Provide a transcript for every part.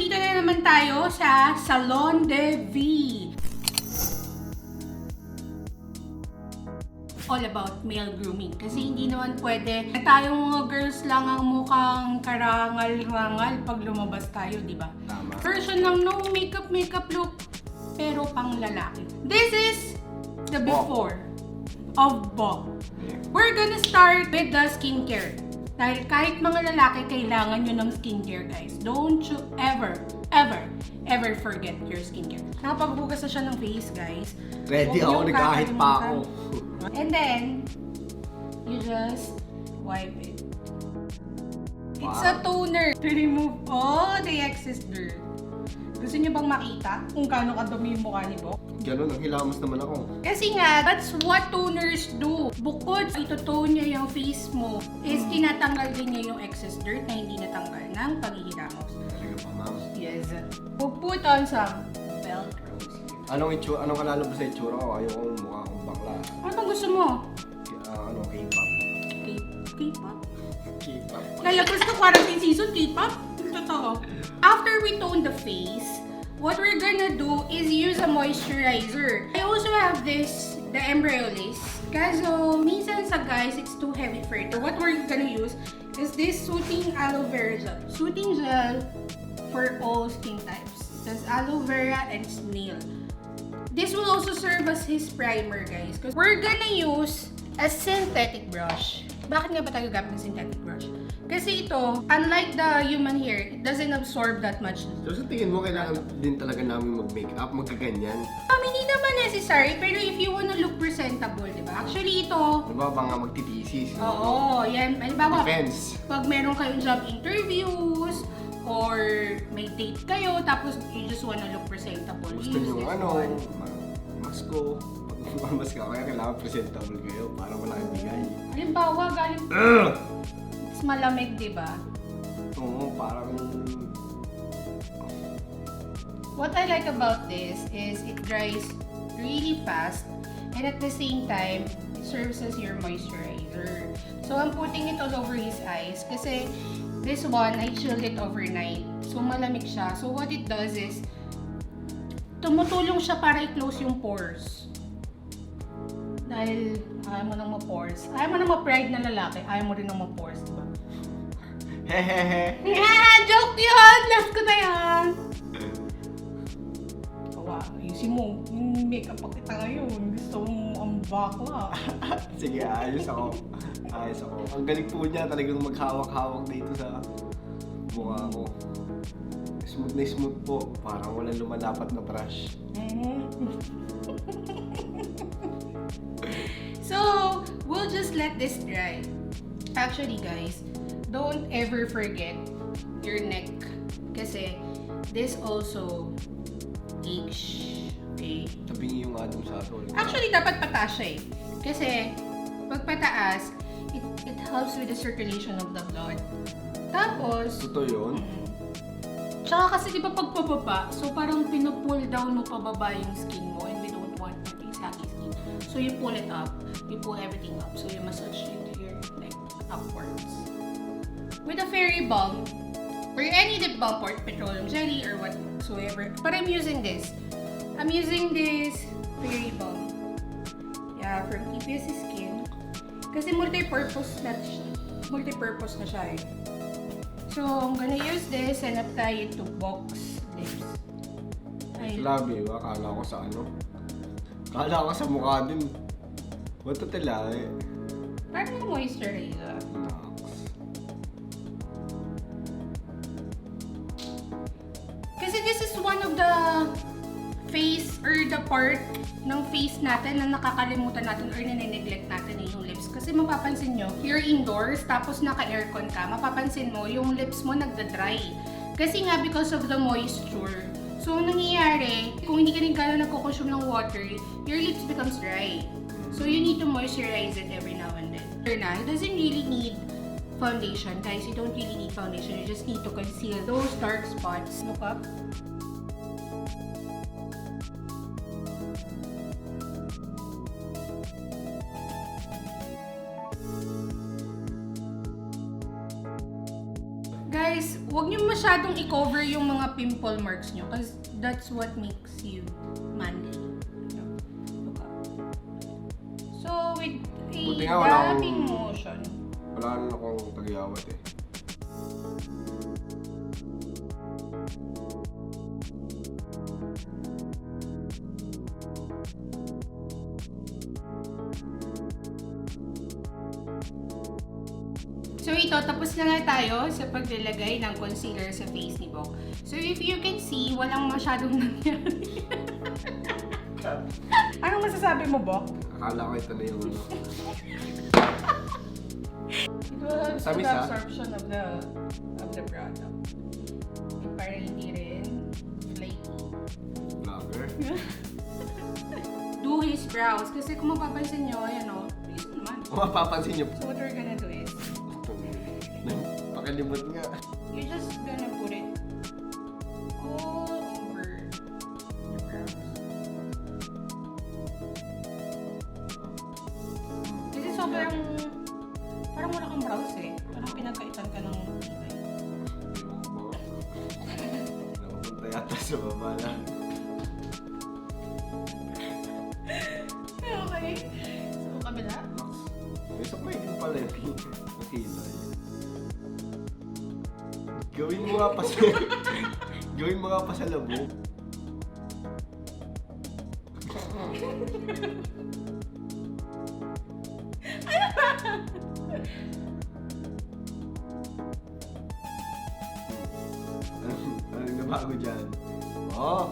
nandito na naman tayo sa Salon de V. All about male grooming. Kasi hindi naman pwede na tayong mga girls lang ang mukhang karangal-rangal pag lumabas tayo, di ba? Tama. Version lang no makeup look, pero pang lalaki. This is the before of BALM. We're gonna start with the skincare. Dahil kahit mga lalaki, kailangan nyo ng skincare, guys. Don't you ever forget your skincare. Nakapagbugas na siya ng face, guys. Ready Huwag ako, niyong nagkahit pa ako. And then, you just wipe it. It's a toner to remove all the excess dirt. Gusto niyo bang makita kung gaano kadumi yung mukha ni Bo? Ganun, ang hilamos naman ako. Kasi nga, that's what toners do. Bukod sa ito-tone niya yung face mo, is tinatanggal din niya yung excess dirt na hindi natanggal ng paghihilamos. Talaga pa, ma'am. Yes. We'll put on some velcros here. Anong kalalabas sa itsura ko? Ayokong mukha akong bakla. Ano bang gusto mo? K-pop. K-pop? K-pop. Lalabas na quarantine season, K-pop? Totoo. After we tone the face, what we're gonna do is use a moisturizer. I also have this, the EMBRYOLISSE. Kaso, minsan sa guys, it's too heavy for it. What we're gonna use is this soothing aloe vera gel. Soothing gel for all skin types. There's aloe vera and snail. This will also serve as his primer, guys. Because we're gonna use a synthetic brush. Bakit nga ba tayo gamit ng synthetic brush? Kasi ito, unlike the human hair, it doesn't absorb that much. So sa tingin mo, kailangan din talaga namin mag-makeup, magkaganyan? Hindi naman necessary, pero if you wanna look presentable, di ba? Actually, ito... Diba ba nga magtitisis? Oo, yan. Halimbawa, Depends. pag meron kayong job interviews, or may date kayo, tapos you just wanna look presentable. Gusto nyo masko. Mas ka, kaya kailangan presentable kayo para wala kang bigay. Halimbawa, galing... It's malamig, di ba? Oo, parang... What I like about this is it dries really fast, and at the same time, it serves as your moisturizer. So I'm putting it all over his eyes kasi this one, I chilled it overnight. So malamig siya. So what it does is, tumutulong siya para i-close yung pores. Dahil ayaw mo nang ma-pores. Ayaw mo nang ma-pride na lalaki. Ayaw mo rin nang ma-pores, diba? Hehehe. Joke yun! Last ko na yan! Kawa, ayusin mo. Yung makeup pa kita ngayon. Gusto mo ang bakla. Sige, ayos ako. Ang galing po niya talagang maghawak-hawak dito sa mukha ko. Smooth na smooth po. Parang walang lumalapat na brush. So, we'll just let this dry. Actually, guys, don't ever forget your neck. Kasi, this also aches. Okay? Tabingi yung atong sa ato. Actually, dapat pataas siya eh. Kasi, pag pataas, it helps with the circulation of the blood. Tapos, Totoo yun? Tsaka kasi di ba pag pababa, so parang pinupull down mo pababa yung skin mo, and we don't want to be saggy skin. So you pull it up, you pull everything up, so you massage into your neck upwards. With a fairy balm, or any lip balm or petroleum jelly or whatsoever, but I'm using this. I'm using this fairy balm. Yeah, for TPS skin. Kasi multi-purpose na siya eh. So, I'm gonna use this and apply it to box lips. Labi ba? Kala ko sa ano? Kala ko sa mukha din. What to tala eh? Parang moisturizer. Kasi this is one of the face or the part ng face natin na nakakalimutan natin or nine-neglect natin yung lips. Kasi mapapansin nyo, you're indoors tapos naka-aircon ka, mapapansin mo yung lips mo nagda-dry. Kasi nga because of the moisture. So, nangyayari, kung hindi ka rin gano'n nagko-consume ng water, your lips becomes dry. So, you need to moisturize it every now and then. It doesn't really need foundation. Guys, you don't really need foundation. You just need to conceal those dark spots. Look up. Guys, Huwag niyo masyadong i-cover yung mga pimple marks niyo because that's what makes you manly. Look up. So, with Buti a nga wala akong- dabbing motion. Wala na akong tagayawat eh. So ito, tapos na nga tayo sa paglalagay ng concealer sa face ni Bok. So if you can see, walang masyadong nangyari. Anong masasabi mo, Bok? Akala ko ito na yung ano. It will help Tamis, the ah. absorption of the product. And para hindi rin flaky. Vlogger. Do his brows. Kasi kung mapapansin nyo, ayan o, please naman. Kung mapapansin niyo, So what we're gonna do is, pakilimot nga. you're just gonna put it all over your brows. Kasi sobrang, parang wala kang brows eh. Parang pinagkaitan ka ng kulay. Napunta yata sa baba na. Okay. So, kabila. May supply din pala yung kilay. Gawin mo nga pa sa... Gawin mo nga pa sa labo. Anong nabago dyan? Oh!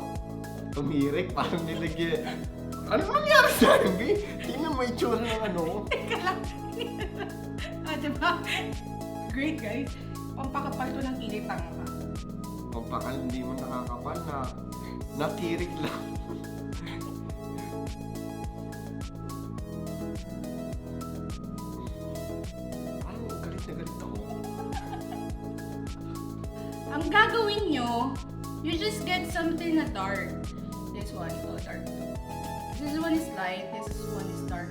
Tumirik, parang nilagyan. Ano nangyari sa akin, B? Tingnan mo yung tsura ng ano. Teka lang. Diba? Great, guys. Pampakapal to ng kilitang ka. Pampakal, hindi mo nakakapal na natirik lang. Parang galit na galit ako. Ang gagawin nyo, you just get something na dark. This one, oh, dark. This one is light, this one is dark.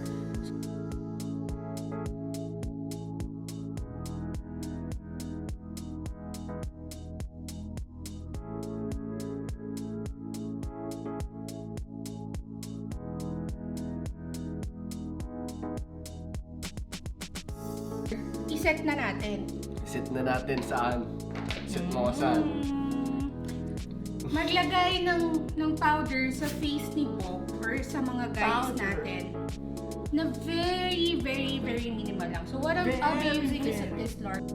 I-set na natin. Set na natin saan? Set mo ko saan? Maglagay ng powder sa face ni Bok or sa mga guys Powder. natin na very, very, very minimal lang. So what I'll be Very, using is very. this large.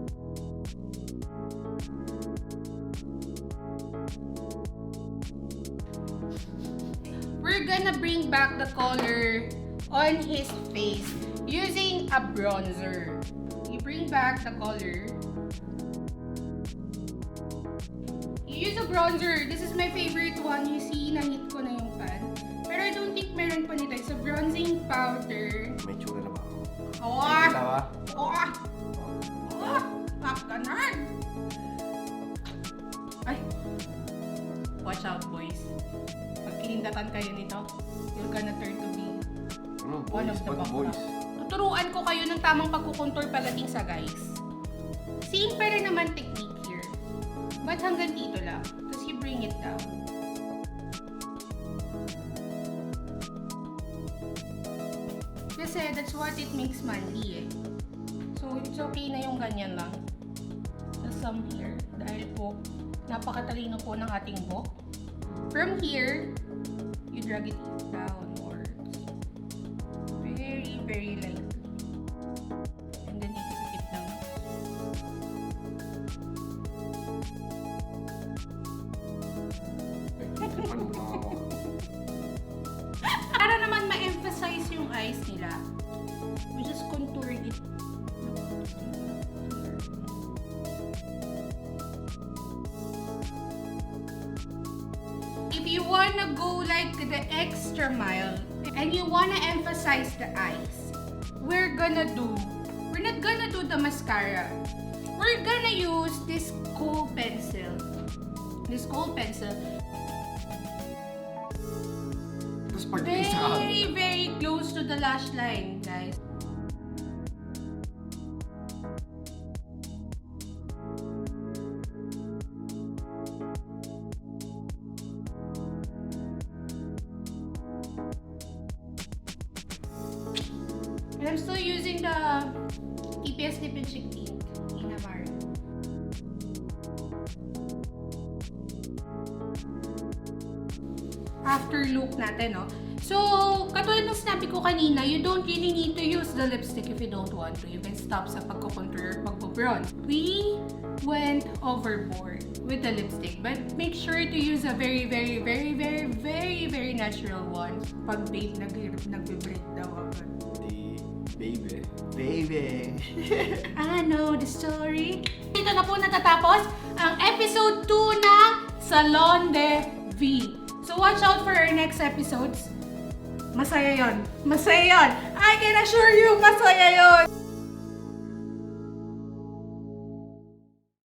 We're gonna bring back the color on his face using a bronzer. You bring back the color. You use a bronzer. This is my favorite one. You see, na-hit ko na yung pan. Pero I don't think meron pa nito. It's a bronzing powder. May tsura na ba ako? Oh! Tawa? Oh! Oh! Nakakanan! Ay! Watch out, boys. Pag kinindatan kayo nito, you're gonna turn to be Ano, one boys? of the Ba't bakla. boys? Tuturuan ko kayo ng tamang pagkukontour pagdating sa guys. Same pa rin naman technique here. But hanggang dito lang. Tapos you bring it down. Kasi that's what it makes manly eh. So it's okay na yung ganyan lang. Tapos some here. Dahil po, napakatalino po ng ating Bok. From here, you drag it downwards. Very, very lightly. And then dito sa tip ng nose. Ano ba ako? Para naman ma-emphasize yung eyes nila, we just contour it. If you wanna go like the extra mile and you wanna emphasize the eyes, we're not gonna do the mascara. We're gonna use this kohl pencil. This kohl pencil. Tapos pag isa Very, very close to the lash line, guys. I'm still using the EPS Lip and Cheek Tint in Amara. After look natin, no? So, katulad ng sinabi ko kanina, you don't really need to use the lipstick if you don't want to. You can stop sa pagko-contour, pagpo-bronze. We went overboard with the lipstick, but make sure to use a very natural one. Pag babe, nagbe-break daw agad. Baby. Ano, the story? Dito na po natatapos ang episode 2 ng Salon de V. So watch out for our next episodes. Masaya yon. Masaya yon. I can assure you, masaya yon.